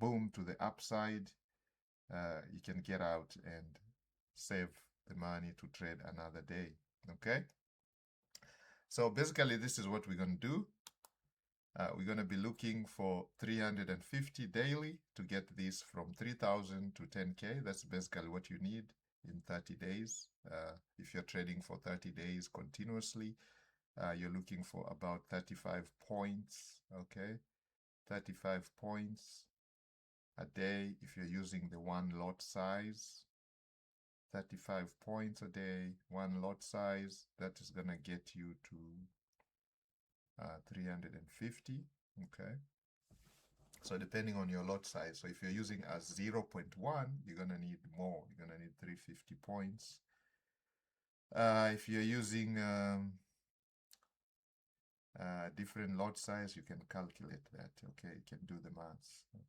boom to the upside, you can get out and save the money to trade another day. Okay, so basically this is what we're going to do. We're going to be looking for 350 daily to get this from 3,000 to 10K. That's basically what you need in 30 days. If you're trading for 30 days continuously, you're looking for about 35 points, okay? 35 points a day if you're using the one lot size. 35 points a day, one lot size, that is going to get you to 350, okay? So depending on your lot size, so if you're using a 0.1, you're going to need more. You're going to need 350 points. If you're using different lot size, you can calculate that, okay? You can do the maths.